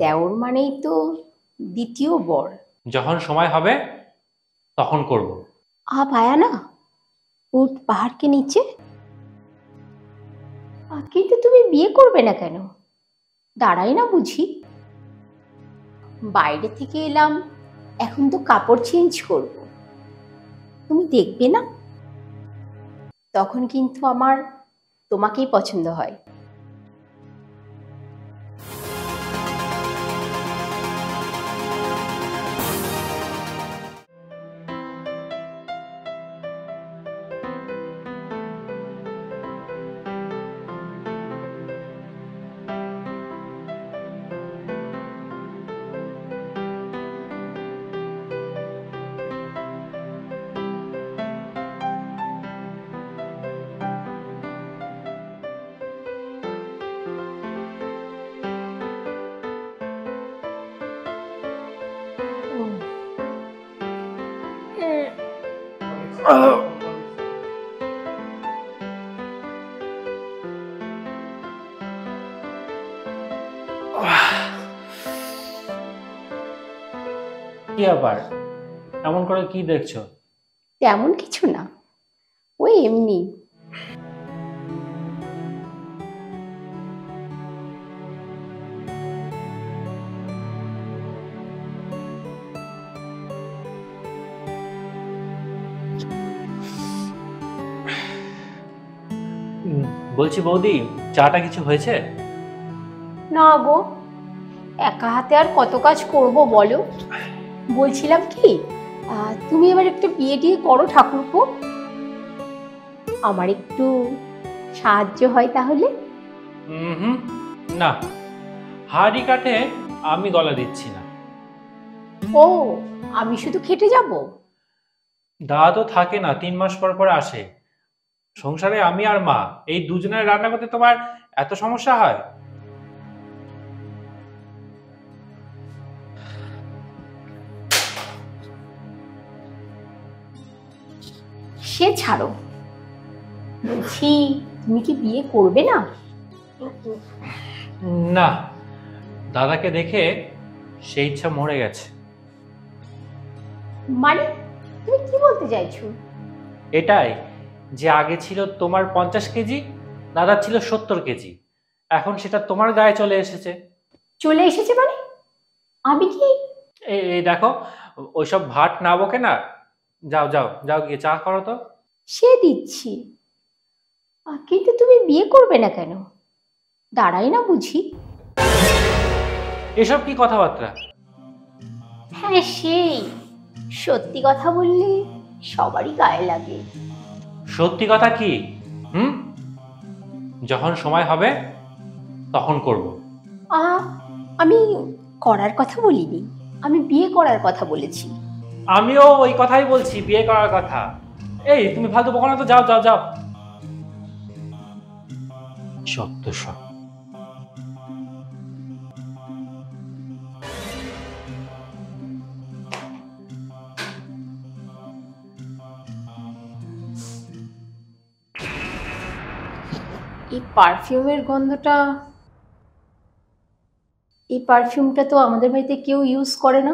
দেওর মানেই তো দ্বিতীয় বর। যখন সময় হবে তখন করব। পায়া না, উঠ পাহাড় के नीचे। কিন্তু তুমি বিয়ে করবে না কেন? দাঁড়াই না বুঝি? বাইরে থেকে এলাম, এখন তো কাপড় চেঞ্জ করব। তুমি দেখবে না? তখন কিন্তু আমার তোমাকেই পছন্দ হয়। কি আবার এমন করে কি দেখছো? তেমন কিছু না, ওই এমনি। বলছি বৌদি, চাটা কিছু হয়েছে? না গো, একা হাতে আর কত কাজ করব বলো। বলছিলাম কি, তুমি এবার একটু বিয়ে টিয়ে করো ঠাকুরপো, আমার একটু সাহায্য হয় তাহলে। হুম, না, হাড়ি কাঠে আমি গলা দিচ্ছি না। ও, আমি শুধু খেটে যাব? দাদা তো থাকে না, 3 মাস পর পর আসে। সংসারে আমি আর মা, এই দুজনের রান্না করতে তোমার এত সমস্যা হয়? সে ছাড়ো, বলছি তুমি কি বিয়ে করবে না? না, দাদাকে দেখে সেই ইচ্ছা মরে গেছে। মানে তুমি কি বলতে চাইছো? এটাই, যে আগে ছিল তোমার 50 কেজি, দাদার ছিল 70 কেজি, এখন সেটা তোমার গায়ে চলে এসেছে। চলে এসেছে মানে? আমি কি? এই দেখো, ওইসব ভাট না বকে না, যাও যাও যাও, গিয়ে চা করো তো। সে দিচ্ছি, কিন্তু তুমি বিয়ে করবে না কেন? দাঁড়াই না বুঝি? এসব কি কথাবার্তা? হ্যাঁ সেই, সত্যি কথা বললে সবারই গায়ে লাগে। সত্যি কথা কি? হুম, যখন সময় হবে তখন করব। আহ আমি করার কথা বলিনি, আমি বিয়ে করার কথা বলেছি। আমিও ওই কথাই বলছি, বিয়ে করার কথা। এই তুমি ফালতু বকো না তো, যাও যাও যাও। সত্য সব। এই পারফিউমের গন্ধটা, এই পারফিউমটা তো আমাদের বাড়িতে কেউ ইউজ করে না।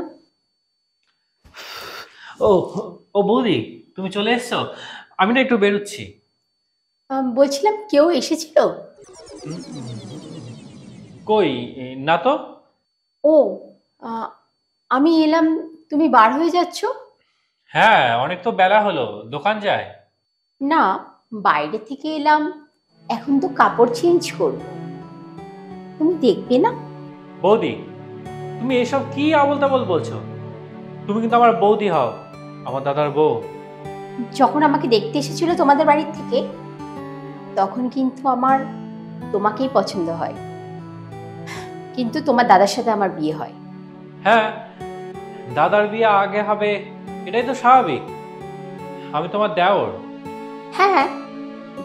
ও, ও বৌদি, তুমি চলে এসছো? আমি না একটু বেরোচ্ছি। বলছিলাম কেউ এসেছিল? কই, না তো। ও, আহ, আমি এলাম, তুমি বার হয়ে যাচ্ছ? হ্যাঁ, অনেক তো বেলা হলো, দোকান যায়। না, বাইরে থেকে এলাম, এখন তো কাপড় চেঞ্জ করব। তুমি দেখবে না? বৌদি, তুমি এসব কি আবোল তাবোল বলছো? তুমি কিন্তু আমার বৌদি হও, আমার দাদার বউ। যখন আমাকে দেখতে এসেছিল তোমাদের বাড়ির থেকে, তখন কিন্তু আমার তোমাকেই পছন্দ হয়, কিন্তু তোমার দাদার সাথে আমার বিয়ে হয়। হ্যাঁ, দাদার বিয়ে আগে হবে, এটাই তো স্বাভাবিক। আমি তোমার দেওর। হ্যাঁ,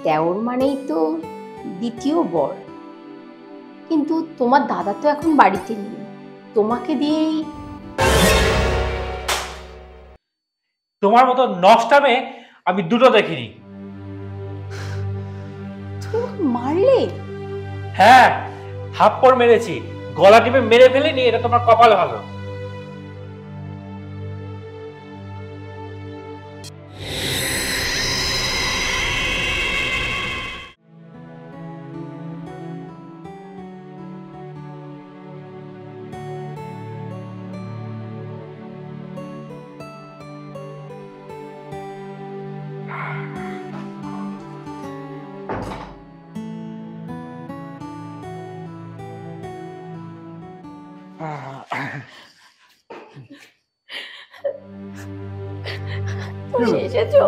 দেওর মানেই তো দ্বিতীয় বর। কিন্তু তোমার দাদা তো এখন বাড়িতে নেই, তোমাকে দিয়েই। তোমার মতো নষ্টা মেয়ে আমি দুটো দেখিনি। তুমি মারলে? হ্যাঁ, থাপ্পড় মেরেছি, গলা টিপে মেরে ফেলিনি, এটা তোমার কপাল ভালো। তুমি এসেছো?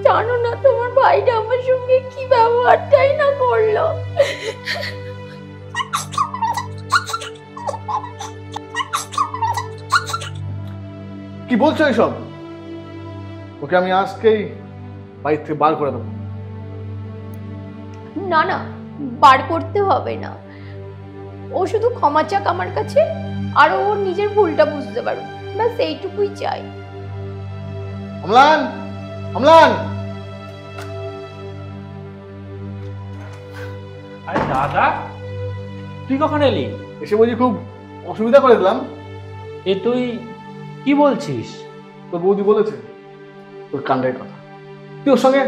জানো না তোমার ভাইটা আমার সঙ্গে কি ব্যবহারটাই না করলো। কি বলছো এইসব? ওকে আমি আজকেই বাড়ি থেকে বার করে দেবো। না না, বার করতে হবে না। ও শুধু ক্ষমা চাক আমার কাছে, আর ওর নিজের ভুলটা বুঝতে পারুক, ব্যাস এইটুকুই চাই। অম্লান, অম্লান! আরে দাদা, তুই কখন এলি? এসে বলছি খুব অসুবিধা করে দিলাম। এ তুই কি বলছিস? তোর বৌদি বলেছে তোর কাণ্ডের কথা, তুই ওর সঙ্গে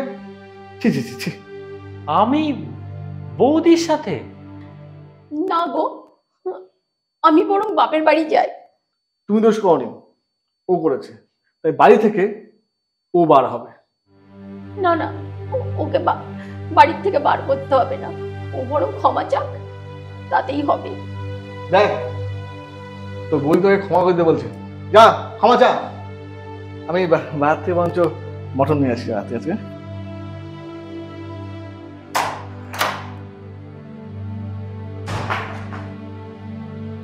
ছি ছি ছি ছি। আমি বৌদির সাথে? না গো, আমি বরং বাপের বাড়ি যাই। তুমি দোষ করনি, ও করেছে, তাই বাড়ি থেকে ও বার হবে। না না, ওকে বাড়ির থেকে বার করতে হবে না, ও বরং ক্ষমা চাক, তাতেই হবে। দেখ, তোর বৌদি তোকে ক্ষমা করে দিতে বলছে, যা ক্ষমা চা। আমি বাইরে থেকে বরঞ্চ মটন নিয়ে আসি রাতে আজকে।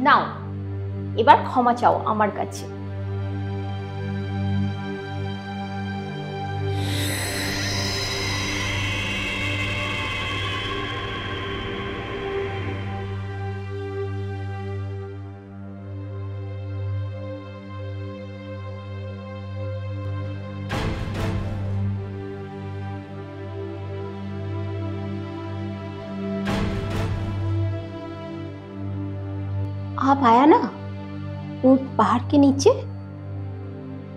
নাও, এবার ক্ষমা চাও আমার কাছে। आप आया ना वो पहाड़ के नीचे,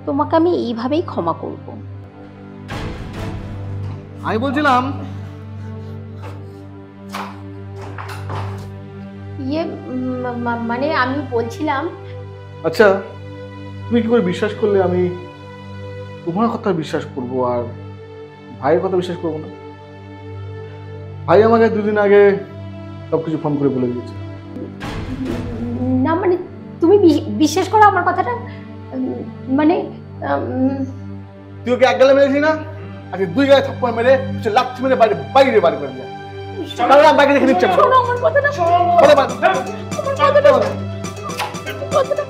তোমাকে আমি এইভাবেই ক্ষমা করব। আমি বলছিলাম মানে আমি বলছিলাম, আচ্ছা তুমি কি করে বিশ্বাস করলে আমি তোমার কথা বিশ্বাস করবো আর ভাইয়ের কথা বিশ্বাস করবো না? ভাই আমাকে দুদিন আগে সবকিছু ফোন করে বলে দিয়েছে। না মানে তুমি বিশ্বাস করো আমার কথাটা, মানে তুই ওকে এক গালে মেরেছি না, আজকে দুই গায়ে থাপ্পড় মেরে সে লাথি মেরে বাইরে বাইরে বাড়ি করে দিয়ে তাহলে আমি বাইরে দেখে নিচ্ছি। শোনো আমার কথাটা, কথাটা